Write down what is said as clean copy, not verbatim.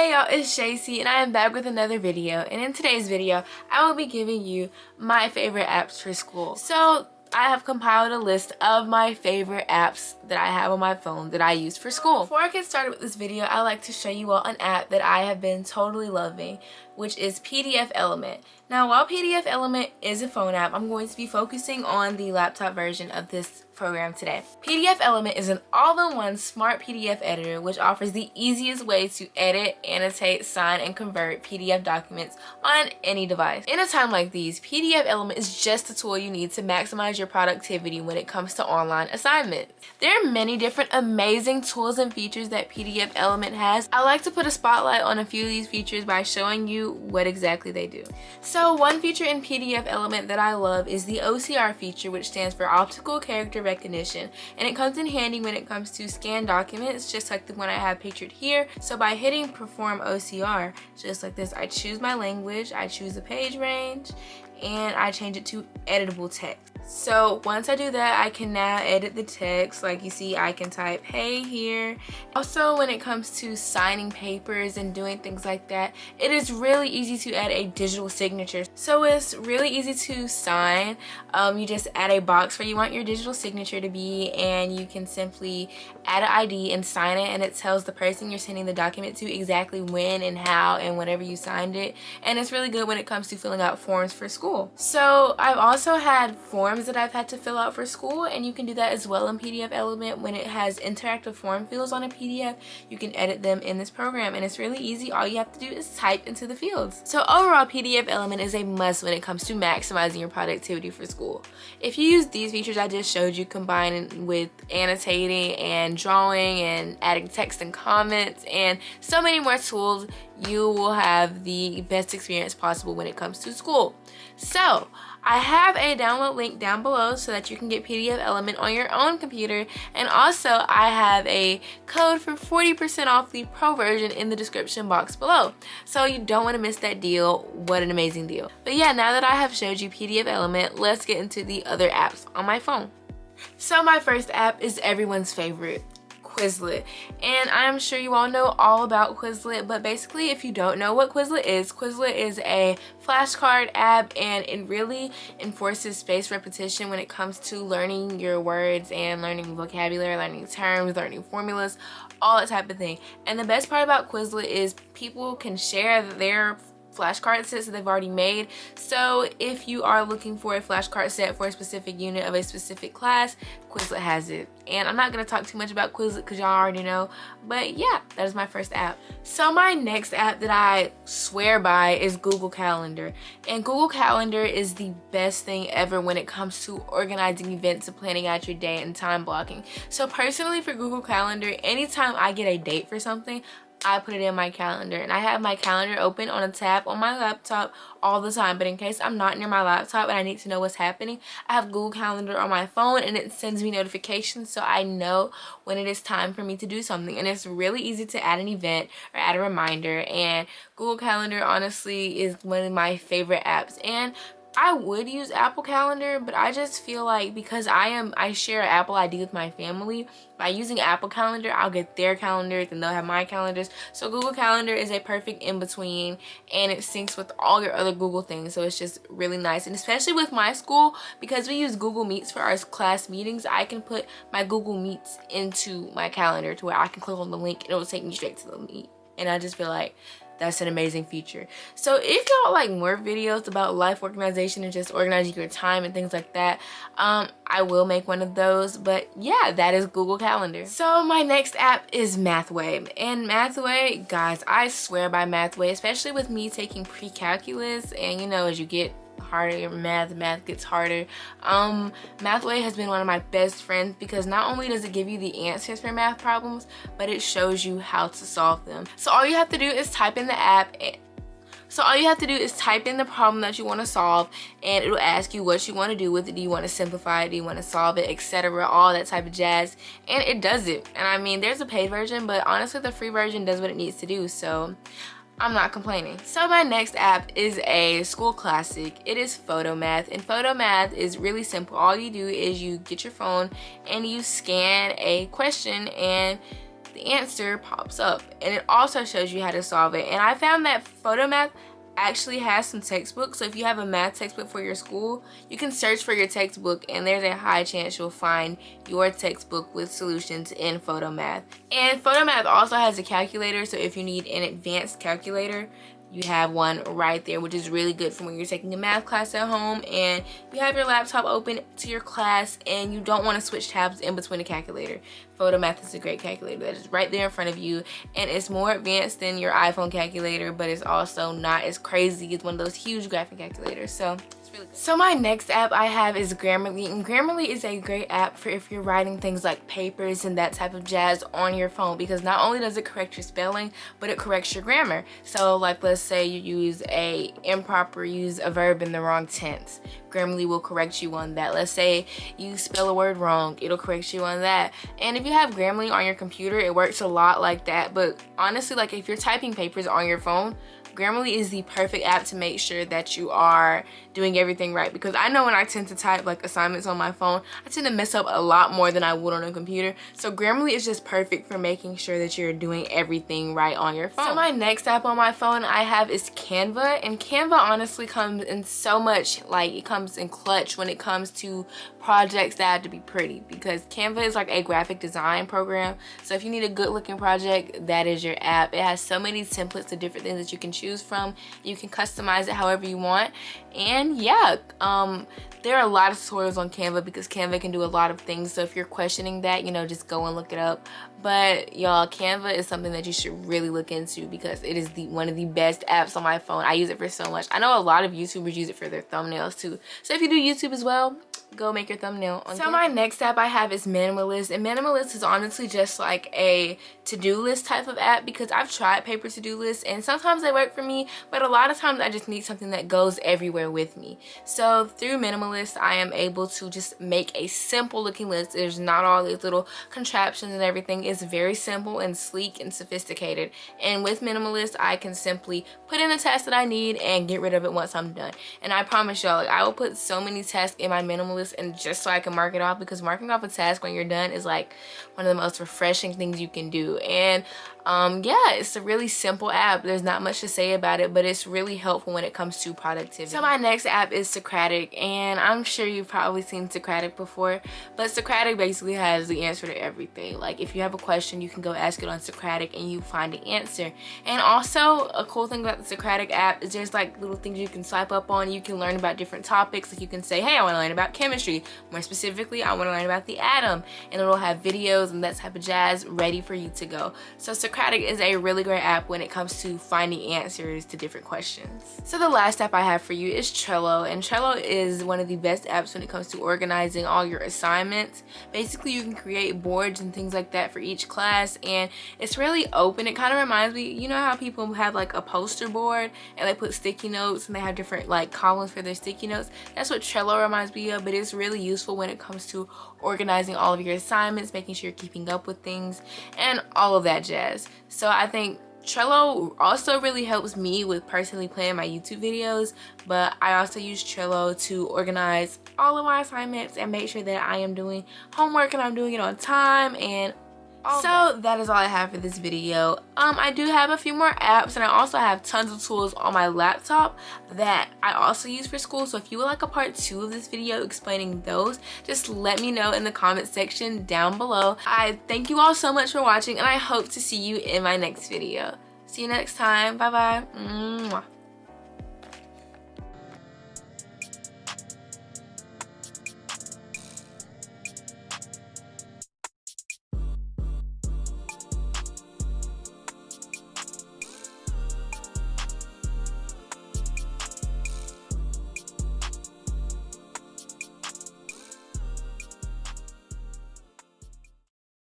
Hey y'all, it's Jhaycee and I am back with another video, and in today's video I will be giving you my favorite apps for school. So I have compiled a list of my favorite apps that I have on my phone that I use for school. Before I get started with this video, I like to show you all an app that I have been totally loving, which is PDF Element. Now, while PDF Element is a phone app, I'm going to be focusing on the laptop version of this program today. PDF Element is an all-in-one smart PDF editor which offers the easiest way to edit, annotate, sign, and convert PDF documents on any device. In a time like these, PDF Element is just the tool you need to maximize your productivity when it comes to online assignments. There are many different amazing tools and features that PDF Element has. I like to put a spotlight on a few of these features by showing you what exactly they do. So one feature in PDF Element that I love is the OCR feature, which stands for Optical Character Recognition, and it comes in handy when it comes to scanned documents, just like the one I have pictured here. So by hitting Perform OCR, just like this, I choose my language, I choose the page range, and I change it to editable text. So once I do that, I can now edit the text. Like you see, I can type hey here. Also, when it comes to signing papers and doing things like that, it is really easy to add a digital signature. So it's really easy to sign. You just add a box where you want your digital signature to be, and you can simply add an ID and sign it, and it tells the person you're sending the document to exactly when and how and whenever you signed it. And it's really good when it comes to filling out forms for school. So I've also had forms that I've had to fill out for school, and you can do that as well in PDF Element. When it has interactive form fields on a PDF, you can edit them in this program, and it's really easy. All you have to do is type into the fields. So overall, PDF Element is a must when it comes to maximizing your productivity for school. If you use these features I just showed you, combined with annotating and drawing and adding text and comments and so many more tools, you will have the best experience possible when it comes to school. So I have a download link down below so that you can get PDF Element on your own computer, and also I have a code for 40% off the pro version in the description box below. So you don't want to miss that deal. What an amazing deal. But yeah, now that I have showed you PDF Element, let's get into the other apps on my phone. So my first app is everyone's favorite, Quizlet. And I'm sure you all know all about Quizlet, but basically if you don't know what Quizlet is a flashcard app, and it really enforces spaced repetition when it comes to learning your words and learning vocabulary, learning terms, learning formulas, all that type of thing. And the best part about Quizlet is people can share their flashcard sets that they've already made. So if you are looking for a flashcard set for a specific unit of a specific class, Quizlet has it. And I'm not going to talk too much about Quizlet because y'all already know, but yeah, that is my first app. So my next app that I swear by is Google Calendar. And Google Calendar is the best thing ever when it comes to organizing events and planning out your day and time blocking. So personally for Google Calendar, anytime I get a date for something, I put it in my calendar, and I have my calendar open on a tab on my laptop all the time. But in case I'm not near my laptop and I need to know what's happening, I have Google Calendar on my phone, and it sends me notifications so I know when it is time for me to do something. And it's really easy to add an event or add a reminder, and Google Calendar honestly is one of my favorite apps. And I would use Apple Calendar, but I just feel like because I share an Apple ID with my family, by using Apple Calendar, I'll get their calendars and they'll have my calendars. So Google Calendar is a perfect in-between, and it syncs with all your other Google things. So it's just really nice. And especially with my school, because we use Google Meets for our class meetings, I can put my Google Meets into my calendar to where I can click on the link and it will take me straight to the meet. And I just feel like that's an amazing feature. So if y'all like more videos about life organization and just organizing your time and things like that, I will make one of those. But yeah, that is Google Calendar. So my next app is MathWay. And MathWay, guys, I swear by MathWay, especially with me taking pre-calculus, and you know, as you get harder your math gets harder. MathWay has been one of my best friends because not only does it give you the answers for math problems, but it shows you how to solve them. So all you have to do is type in the app. So all you have to do is type in the problem that you want to solve, and it'll ask you what you want to do with it. Do you want to simplify it? Do you want to solve it? Etc. All that type of jazz. And it does it. And I mean, there's a paid version, but honestly, the free version does what it needs to do. So I'm not complaining. So my next app is a school classic. It is Photomath, and Photomath is really simple. All you do is you get your phone and you scan a question, and the answer pops up, and it also shows you how to solve it. And I found that Photomath actually has some textbooks, so if you have a math textbook for your school, you can search for your textbook and there's a high chance you'll find your textbook with solutions in Photomath. And Photomath also has a calculator, so if you need an advanced calculator, you have one right there, which is really good for when you're taking a math class at home and you have your laptop open to your class and you don't want to switch tabs in between the calculator. Photomath is a great calculator that is right there in front of you, and it's more advanced than your iPhone calculator, but it's also not as crazy as one of those huge graphic calculators. So it's really good. So my next app I have is Grammarly, and Grammarly is a great app for if you're writing things like papers and that type of jazz on your phone, because not only does it correct your spelling, but it corrects your grammar. So like, let's say you use a verb in the wrong tense, Grammarly will correct you on that. Let's say you spell a word wrong, it'll correct you on that. And if you have Grammarly on your computer, it works a lot like that. But honestly, like if you're typing papers on your phone, Grammarly is the perfect app to make sure that you are doing everything right, because I know when I tend to type like assignments on my phone, I tend to mess up a lot more than I would on a computer. So Grammarly is just perfect for making sure that you're doing everything right on your phone. So my next app on my phone I have is Canva, and Canva honestly comes in so much, like it comes in clutch when it comes to projects that have to be pretty, because Canva is like a graphic design program. So if you need a good looking project, that is your app. It has so many templates of different things that you can choose from. You can customize it however you want. And yeah, there are a lot of tutorials on Canva because Canva can do a lot of things. So if you're questioning that, you know, just go and look it up. But y'all, Canva is something that you should really look into because it is one of the best apps on my phone. I use it for so much. I know a lot of YouTubers use it for their thumbnails too. So if you do YouTube as well, go make your thumbnail on Canva. My next app I have is Minimalist, and Minimalist is honestly just like a to-do list type of app, because I've tried paper to-do lists and sometimes they work for me, but a lot of times I just need something that goes everywhere with me. So through Minimalist, I am able to just make a simple looking list. There's not all these little contraptions and everything. It's very simple and sleek and sophisticated, and with Minimalist I can simply put in the task that I need and get rid of it once I'm done. And I promise y'all, like, I will put so many tasks in my Minimalist, and just so I can mark it off, because marking off a task when you're done is like one of the most refreshing things you can do. And yeah, it's a really simple app. There's not much to say about it, but it's really helpful when it comes to productivity. So my next app is Socratic, and I'm sure you've probably seen Socratic before, but Socratic basically has the answer to everything. Like if you have a question, you can go ask it on Socratic and you find the answer. And also a cool thing about the Socratic app is there's like little things you can swipe up on. You can learn about different topics. Like you can say, hey, I want to learn about chemistry. More specifically, I want to learn about the atom, and it'll have videos and that type of jazz ready for you to go. So Socratic is a really great app when it comes to finding answers to different questions. So the last app I have for you is Trello, and Trello is one of the best apps when it comes to organizing all your assignments. Basically, you can create boards and things like that for each class, and it's really open. It kind of reminds me, you know how people have like a poster board and they put sticky notes and they have different like columns for their sticky notes? That's what Trello reminds me of, but it's really useful when it comes to organizing all of your assignments, making sure you're keeping up with things, and all of that jazz. So I think Trello also really helps me with personally planning my YouTube videos, but I also use Trello to organize all of my assignments and make sure that I am doing homework and I'm doing it on time and so that is all I have for this video. I do have a few more apps, and I also have tons of tools on my laptop that I also use for school. So if you would like a part 2 of this video explaining those, just let me know in the comment section down below. I thank you all so much for watching, and I hope to see you in my next video. See you next time. Bye bye. Mwah.